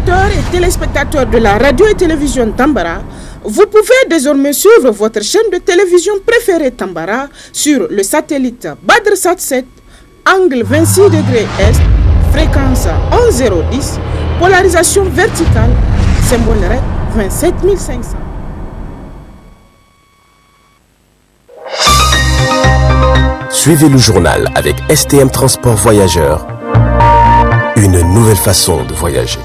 auditeurs et téléspectateurs de la radio et télévision Tambara, vous pouvez désormais suivre votre chaîne de télévision préférée Tambara sur le satellite BadrSat 7, angle 26 degrés Est, fréquence 11010, polarisation verticale, symbole REC 27500. Suivez le journal avec STM Transport Voyageurs. Une nouvelle façon de voyager.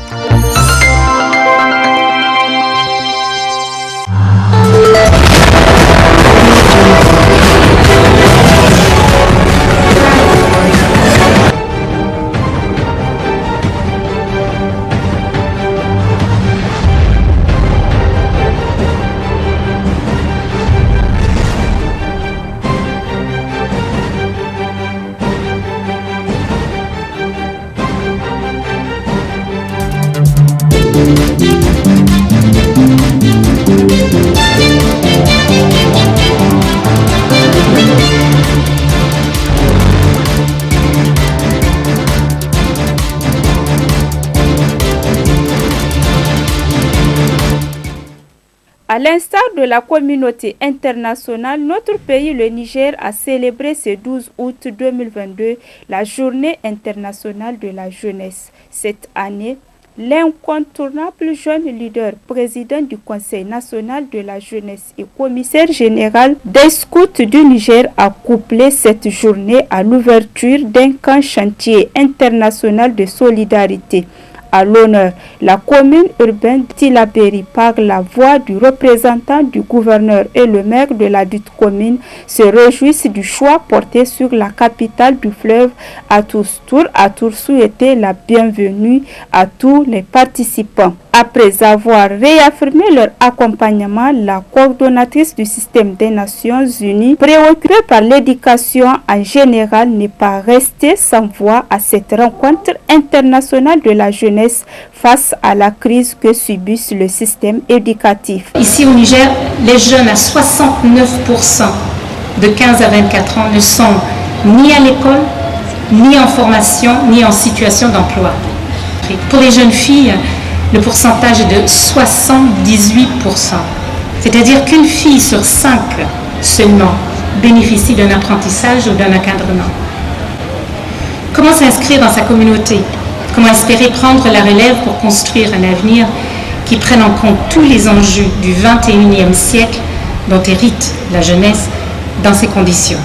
À l'instar de la communauté internationale, notre pays, le Niger, a célébré ce 12 août 2022 la Journée internationale de la jeunesse. Cette année, l'incontournable jeune leader, président du Conseil national de la jeunesse et commissaire général des scouts du Niger, a couplé cette journée à l'ouverture d'un camp chantier international de solidarité. À l'honneur, la commune urbaine d'Tillabéri, par la voix du représentant du gouverneur et le maire de la dite commune, se réjouissent du choix porté sur la capitale du fleuve à tous. Tour à tour souhaiter la bienvenue à tous les participants. Après avoir réaffirmé leur accompagnement, la coordonnatrice du système des Nations Unies, préoccupée par l'éducation en général, n'est pas restée sans voix à cette rencontre internationale de la jeunesse face à la crise que subit le système éducatif. Ici au Niger, les jeunes à 69% de 15 à 24 ans ne sont ni à l'école, ni en formation, ni en situation d'emploi. Pour les jeunes filles, le pourcentage est de 78%. C'est-à-dire qu'une fille sur 5 seulement bénéficie d'un apprentissage ou d'un encadrement. Comment s'inscrire dans sa communauté? Comment espérer prendre la relève pour construire un avenir qui prenne en compte tous les enjeux du 21e siècle dont hérite la jeunesse dans ces conditions?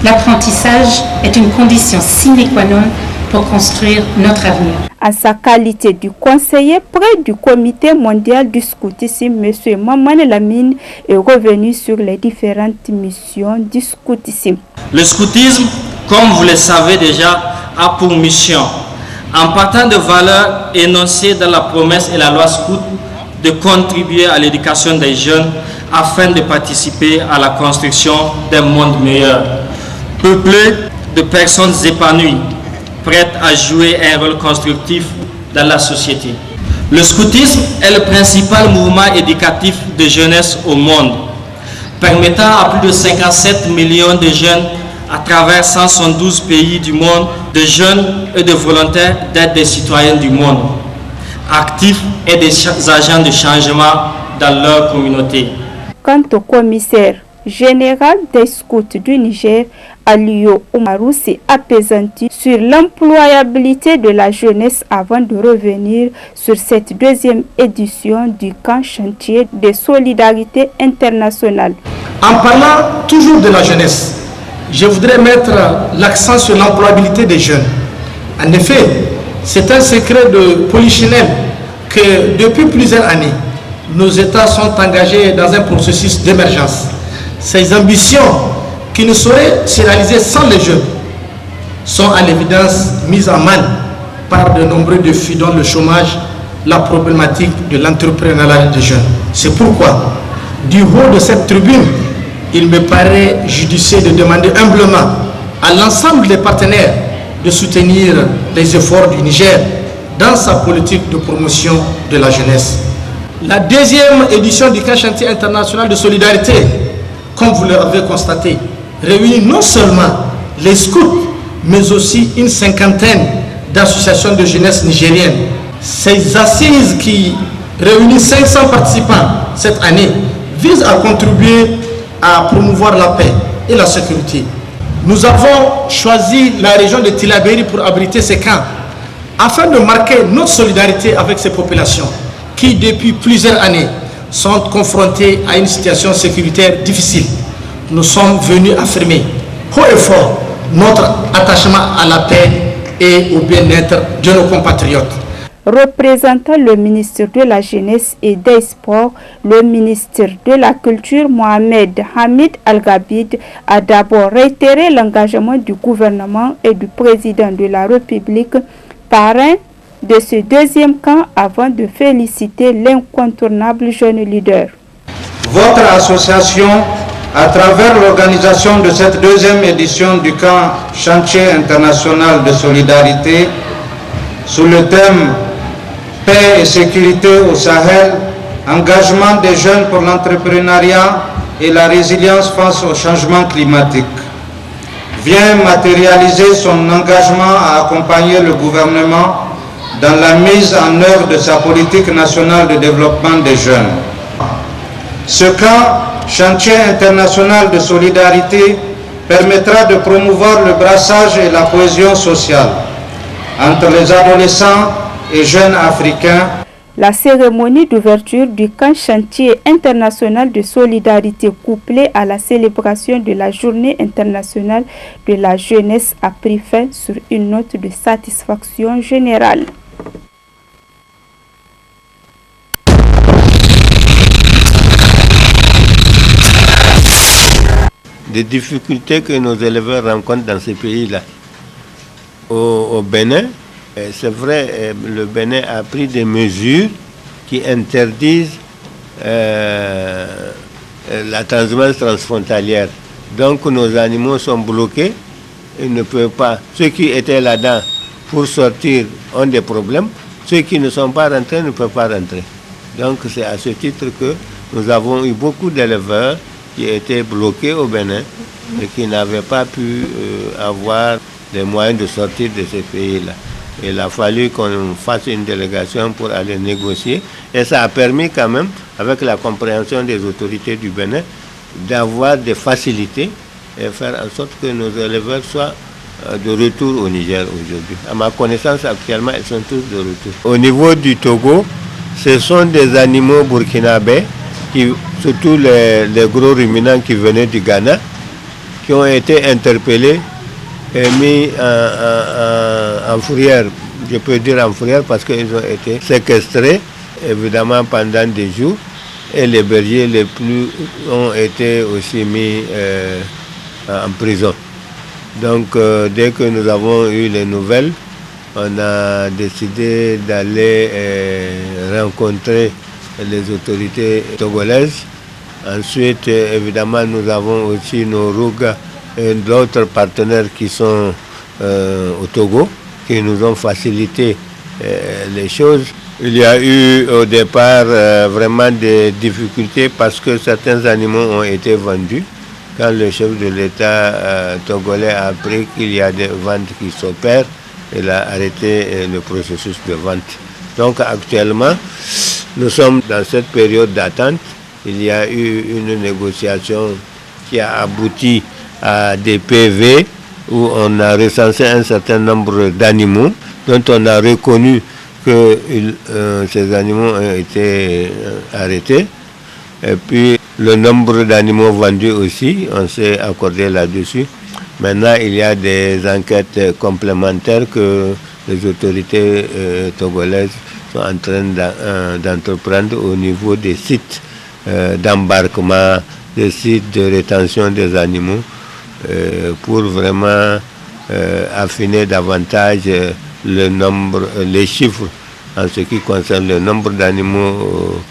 L'apprentissage est une condition sine qua non pour construire notre avenir. En sa qualité de conseiller près du Comité mondial du scoutisme, M. Maman Lamine est revenu sur les différentes missions du scoutisme. Le scoutisme, comme vous le savez déjà, a pour mission, en partant de valeurs énoncées dans la promesse et la loi scout, de contribuer à l'éducation des jeunes afin de participer à la construction d'un monde meilleur, peuplé de personnes épanouies, prêtes à jouer un rôle constructif dans la société. Le scoutisme est le principal mouvement éducatif de jeunesse au monde, permettant à plus de 57 millions de jeunes à travers 172 pays du monde, de jeunes et de volontaires d'être des citoyens du monde, actifs et des agents de changement dans leur communauté. Quant au commissaire général des scouts du Niger, Aliou Oumarou, s'est apaisanti sur l'employabilité de la jeunesse avant de revenir sur cette deuxième édition du camp chantier de solidarité internationale. En parlant toujours de la jeunesse, je voudrais mettre l'accent sur l'employabilité des jeunes. En effet, c'est un secret de polichinelle que depuis plusieurs années, nos États sont engagés dans un processus d'émergence. Ces ambitions qui ne sauraient se réaliser sans les jeunes sont à l'évidence mises en mal par de nombreux défis dont le chômage, la problématique de l'entrepreneuriat des jeunes. C'est pourquoi, du haut de cette tribune, il me paraît judicieux de demander humblement à l'ensemble des partenaires de soutenir les efforts du Niger dans sa politique de promotion de la jeunesse. La deuxième édition du camp chantier international de solidarité, comme vous l'avez constaté, réunit non seulement les scouts, mais aussi une cinquantaine d'associations de jeunesse nigériennes Ces assises qui réunissent 500 participants cette année visent à contribuer à promouvoir la paix et la sécurité. Nous avons choisi la région de Tillabéri pour abriter ces camps afin de marquer notre solidarité avec ces populations qui, depuis plusieurs années, sont confrontées à une situation sécuritaire difficile. Nous sommes venus affirmer haut et fort notre attachement à la paix et au bien-être de nos compatriotes. Représentant le ministre de la Jeunesse et des Sports, le ministre de la Culture, Mohamed Hamid Al-Gabid, a d'abord réitéré l'engagement du gouvernement et du président de la République, parrain de ce deuxième camp, avant de féliciter l'incontournable jeune leader. Votre association, à travers l'organisation de cette deuxième édition du camp Chantier international de solidarité, sous le thème Paix et sécurité au Sahel, engagement des jeunes pour l'entrepreneuriat et la résilience face au changement climatique, vient matérialiser son engagement à accompagner le gouvernement dans la mise en œuvre de sa politique nationale de développement des jeunes. Ce camp, Chantier international de solidarité, permettra de promouvoir le brassage et la cohésion sociale entre les adolescents et jeunes africains. La cérémonie d'ouverture du camp Chantier international de solidarité couplée à la célébration de la Journée internationale de la jeunesse a pris fin sur une note de satisfaction générale. Des difficultés que nos éleveurs rencontrent dans ces pays-là. Au Bénin, c'est vrai, le Bénin a pris des mesures qui interdisent la transhumance transfrontalière. Donc nos animaux sont bloqués, ils ne peuvent pas. Ceux qui étaient là-dedans pour sortir ont des problèmes, ceux qui ne sont pas rentrés ne peuvent pas rentrer. Donc c'est à ce titre que nous avons eu beaucoup d'éleveurs qui étaient bloqués au Bénin et qui n'avaient pas pu avoir les moyens de sortir de ces pays-là. Il a fallu qu'on fasse une délégation pour aller négocier et ça a permis quand même, avec la compréhension des autorités du Bénin, d'avoir des facilités et faire en sorte que nos éleveurs soient de retour au Niger aujourd'hui. À ma connaissance, actuellement, ils sont tous de retour. Au niveau du Togo, ce sont des animaux burkinabés, surtout les gros ruminants qui venaient du Ghana, qui ont été interpellés et mis en fourrière. Je peux dire en fourrière parce qu'ils ont été séquestrés, évidemment, pendant des jours. Et les bergers les plus ont été aussi mis en prison. Donc, dès que nous avons eu les nouvelles, on a décidé d'aller rencontrer les autorités togolaises. Ensuite, évidemment, nous avons aussi nos Rouga et d'autres partenaires qui sont au Togo, qui nous ont facilité les choses. Il y a eu au départ vraiment des difficultés parce que certains animaux ont été vendus. Quand le chef de l'État togolais a appris qu'il y a des ventes qui s'opèrent, il a arrêté le processus de vente. Donc actuellement, nous sommes dans cette période d'attente. Il y a eu une négociation qui a abouti à des PV où on a recensé un certain nombre d'animaux dont on a reconnu que ces animaux ont été arrêtés. Et puis le nombre d'animaux vendus aussi, on s'est accordé là-dessus. Maintenant, il y a des enquêtes complémentaires que les autorités togolaises sont en train d'entreprendre au niveau des sites d'embarquement, des sites de rétention des animaux, pour vraiment affiner davantage le nombre, les chiffres en ce qui concerne le nombre d'animaux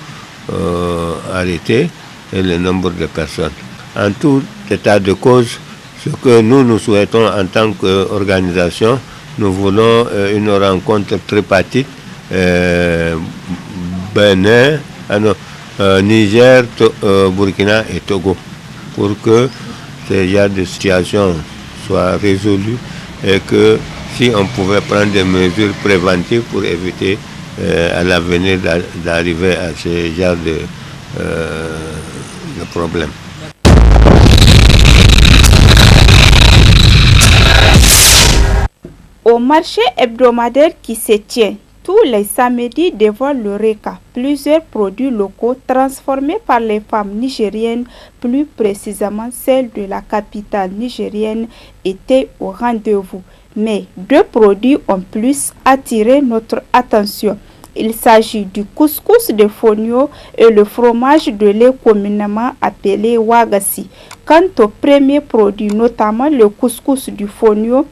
arrêtés et le nombre de personnes. En tout état de cause, ce que nous souhaitons en tant qu'organisation, nous voulons une rencontre tripartite Bénin, Niger, Burkina et Togo, pour que ces genres de situations soient résolues et que si on pouvait prendre des mesures préventives pour éviter à l'avenir d'arriver à ce genre de problème. Au marché hebdomadaire qui se tient tous les samedis devant le RECA, plusieurs produits locaux transformés par les femmes nigériennes, plus précisément celles de la capitale nigérienne, étaient au rendez-vous. Mais deux produits ont plus attiré notre attention. Il s'agit du couscous de fonio et le fromage de lait communément appelé Ouagassi. Quant au premier produit, notamment le couscous du fonio,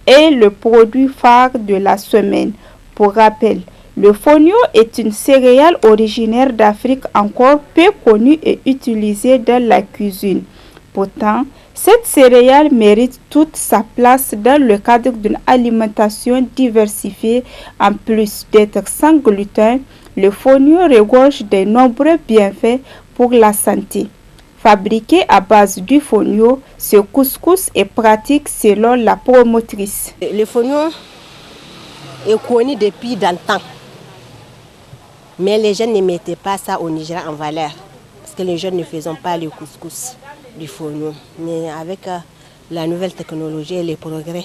est le produit phare de la semaine. Pour rappel, le fonio est une céréale originaire d'Afrique encore peu connue et utilisée dans la cuisine. Pourtant, cette céréale mérite toute sa place dans le cadre d'une alimentation diversifiée. En plus d'être sans gluten, le fonio regorge de nombreux bienfaits pour la santé. Fabriqué à base du fonio, ce couscous est pratique selon la promotrice. Le fonio est connu depuis longtemps, mais les jeunes ne mettaient pas ça au Niger en valeur, parce que les jeunes ne faisaient pas le couscous du fonio. Mais avec la nouvelle technologie et les progrès,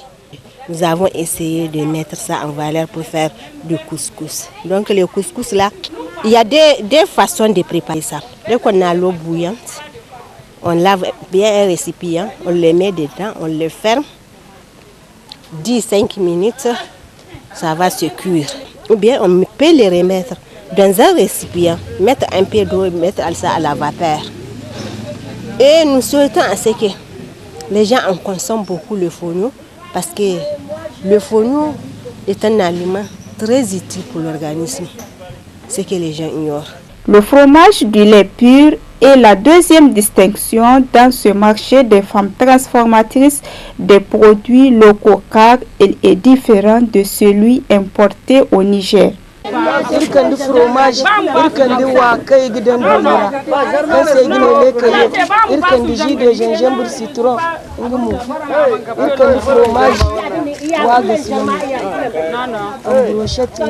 nous avons essayé de mettre ça en valeur pour faire du couscous. Donc le couscous là, il y a des façons de préparer ça. Dès qu'on a l'eau bouillante, on lave bien un récipient, on le met dedans, on le ferme. 10-5 minutes, ça va se cuire. Ou bien on peut le remettre dans un récipient, mettre un peu d'eau, mettre ça à la vapeur. Et nous souhaitons à ce que les gens en consomment beaucoup le fonio, parce que le fonio est un aliment très utile pour l'organisme, ce que les gens ignorent. Le fromage du lait pur est la deuxième distinction dans ce marché des femmes transformatrices des produits locaux, car il est différent de celui importé au Niger. irkan di fromage irkan di wakai gidan duniya kan sai gine le kai irkan di jus de gingembre citron ngumu irkan di fromage waga sinu an brochette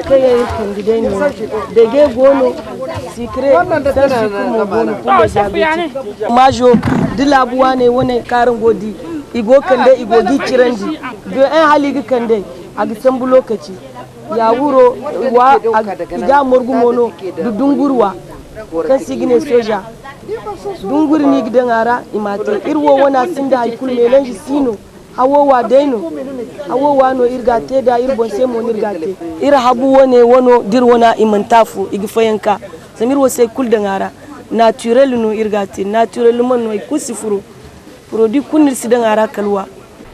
kai irkan di dai ne de ge gono secret da su kuma gono kuma diabetes majo dilabuwa ne wani karin godi igo kande igo gi cirandi do en haligi kande a gisan lokaci ya wuro wa iga morgu mono du dungurwa kan sigine soja dunguri ni gidan ara imate irwo wana sinda haikul melanji sino hawo wa daino hawo wa no irgate da irbon se mo irgate ira habu wone wono dir wona imantafu igfayanka samir wo sai kul da ngara naturel no irgate naturel mon no ikusifuru produit kunir sidan ara kalwa.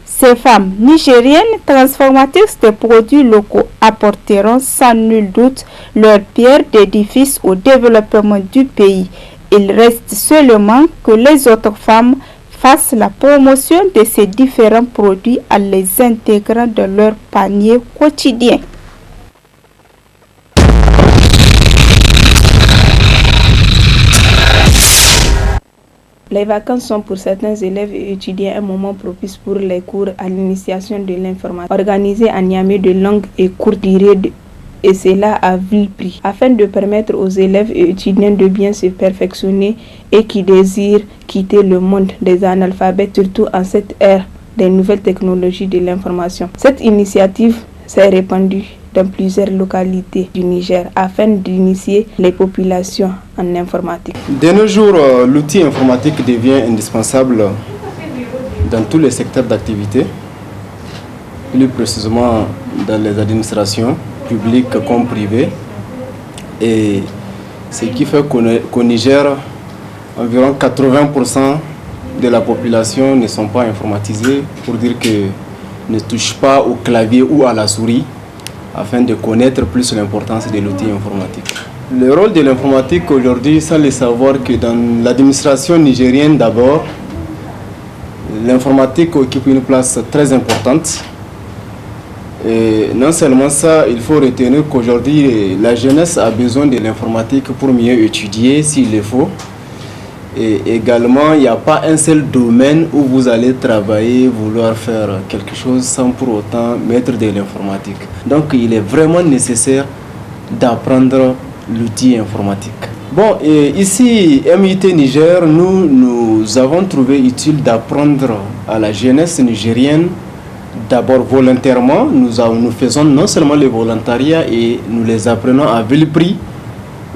Ces femmes nigériennes transformatrices de produits locaux apporteront sans nul doute leur pierre d'édifice au développement du pays. Il reste seulement que les autres femmes fassent la promotion de ces différents produits en les intégrant dans leur panier quotidien. Les vacances sont pour certains élèves et étudiants un moment propice pour les cours à l'initiation de l'informatique, organisés à Niamey de longue et courte durée et cela à vil prix, afin de permettre aux élèves et étudiants de bien se perfectionner et qui désirent quitter le monde des analphabètes, surtout en cette ère des nouvelles technologies de l'information. Cette initiative s'est répandue dans plusieurs localités du Niger afin d'initier les populations en informatique. De nos jours, l'outil informatique devient indispensable dans tous les secteurs d'activité, plus précisément dans les administrations publiques comme privées. Et ce qui fait qu'au Niger, environ 80% de la population ne sont pas informatisés, pour dire qu'ils ne touchent pas au clavier ou à la souris, afin de connaître plus l'importance de l'outil informatique. Le rôle de l'informatique aujourd'hui, sans le savoir que dans l'administration nigérienne d'abord, l'informatique occupe une place très importante. Et non seulement ça, il faut retenir qu'aujourd'hui, la jeunesse a besoin de l'informatique pour mieux étudier s'il le faut. Et également, il n'y a pas un seul domaine où vous allez travailler, vouloir faire quelque chose sans pour autant mettre de l'informatique. Donc, il est vraiment nécessaire d'apprendre l'outil informatique. Bon, et ici, MIT Niger, nous avons trouvé utile d'apprendre à la jeunesse nigérienne, d'abord volontairement. Nous faisons non seulement le volontariat et nous les apprenons à vil prix.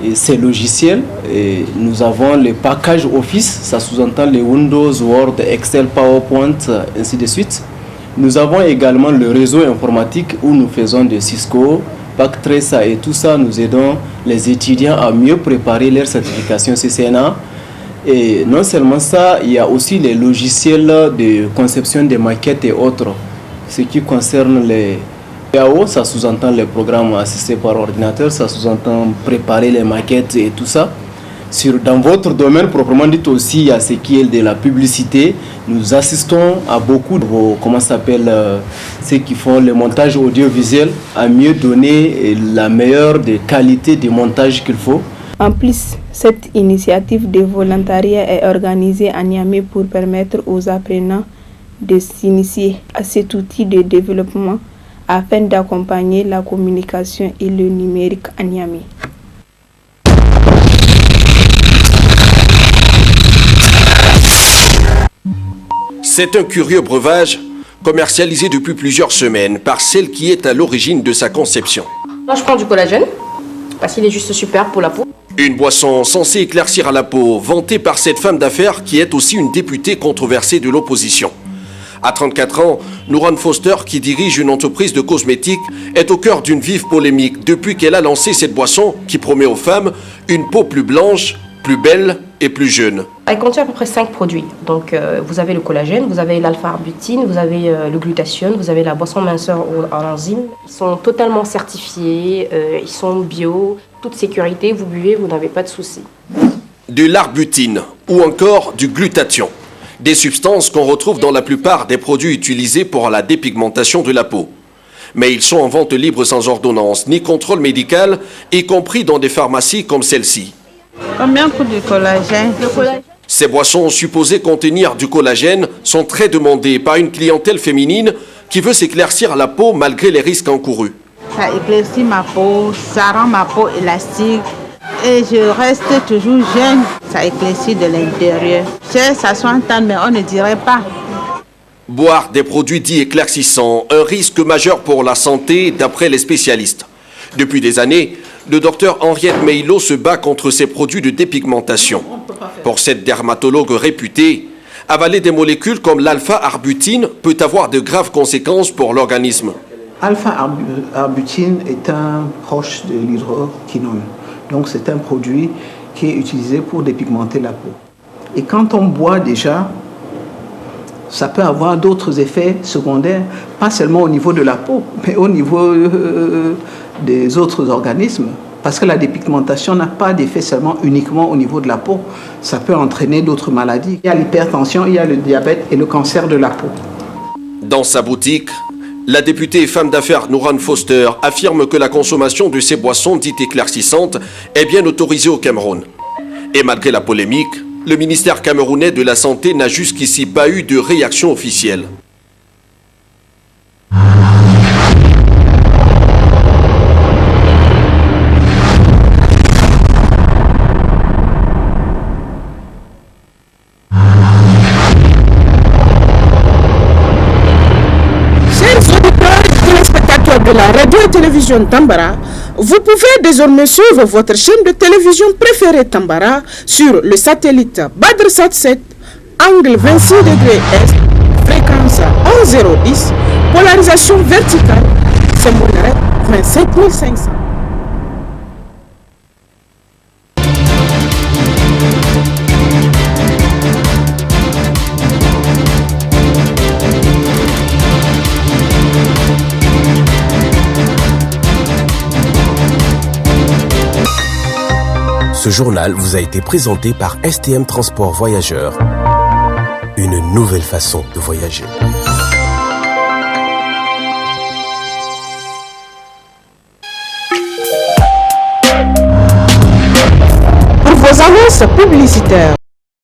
Et ces logiciels, et nous avons le package Office, ça sous-entend les Windows, Word, Excel, PowerPoint, ainsi de suite. Nous avons également le réseau informatique où nous faisons de Cisco, Pactresa et tout ça. Nous aidons les étudiants à mieux préparer leur certification CCNA. Et non seulement ça, il y a aussi les logiciels de conception des maquettes et autres. Ce qui concerne les PAO, ça sous-entend les programmes assistés par ordinateur, ça sous-entend préparer les maquettes et tout ça. Dans votre domaine, proprement dit aussi, il y a ce qui est de la publicité. Nous assistons à beaucoup de ceux qui font le montage audiovisuel, à mieux donner la meilleure des qualités de montage qu'il faut. En plus, cette initiative de volontariat est organisée à Niamey pour permettre aux apprenants de s'initier à cet outil de développement afin d'accompagner la communication et le numérique à Niamey. C'est un curieux breuvage commercialisé depuis plusieurs semaines par celle qui est à l'origine de sa conception. Moi, je prends du collagène parce qu'il est juste super pour la peau. Une boisson censée éclaircir à la peau, vantée par cette femme d'affaires qui est aussi une députée controversée de l'opposition. À 34 ans, Nouran Foster, qui dirige une entreprise de cosmétiques, est au cœur d'une vive polémique depuis qu'elle a lancé cette boisson qui promet aux femmes une peau plus blanche, plus belle et plus jeune. Elle contient à peu près 5 produits. Donc vous avez le collagène, vous avez l'alpha-arbutin, vous avez le glutathione, vous avez la boisson minceur en enzyme. Ils sont totalement certifiés, ils sont bio, toute sécurité, vous buvez, vous n'avez pas de soucis. De l'arbutine ou encore du glutathion. Des substances qu'on retrouve dans la plupart des produits utilisés pour la dépigmentation de la peau. Mais ils sont en vente libre sans ordonnance ni contrôle médical, y compris dans des pharmacies comme celle-ci. Combien coûte du collagène? Ces boissons supposées contenir du collagène sont très demandées par une clientèle féminine qui veut s'éclaircir la peau malgré les risques encourus. Ça éclaircit ma peau, ça rend ma peau élastique. Et je reste toujours jeune, ça éclaircit de l'intérieur. Ça 60 ans, mais on ne dirait pas. Boire des produits dits éclaircissants, un risque majeur pour la santé d'après les spécialistes. Depuis des années, le docteur Henriette Meilo se bat contre ces produits de dépigmentation. Pour cette dermatologue réputée, avaler des molécules comme l'alpha-arbutin peut avoir de graves conséquences pour l'organisme. Alpha-arbutin est un proche de l'hydroquinone. Donc c'est un produit qui est utilisé pour dépigmenter la peau. Et quand on boit déjà, ça peut avoir d'autres effets secondaires, pas seulement au niveau de la peau, mais au niveau des autres organismes. Parce que la dépigmentation n'a pas d'effet seulement uniquement au niveau de la peau. Ça peut entraîner d'autres maladies. Il y a l'hypertension, il y a le diabète et le cancer de la peau. Dans sa boutique, la députée et femme d'affaires Nouran Foster affirme que la consommation de ces boissons dites éclaircissantes est bien autorisée au Cameroun. Et malgré la polémique, le ministère camerounais de la Santé n'a jusqu'ici pas eu de réaction officielle. De la radio et télévision Tambara, vous pouvez désormais suivre votre chaîne de télévision préférée Tambara sur le satellite BadrSat 7, angle 26 degrés Est, fréquence 11010, polarisation verticale, symbole 27500. Ce journal vous a été présenté par STM Transport Voyageurs. Une nouvelle façon de voyager. Pour vos annonces publicitaires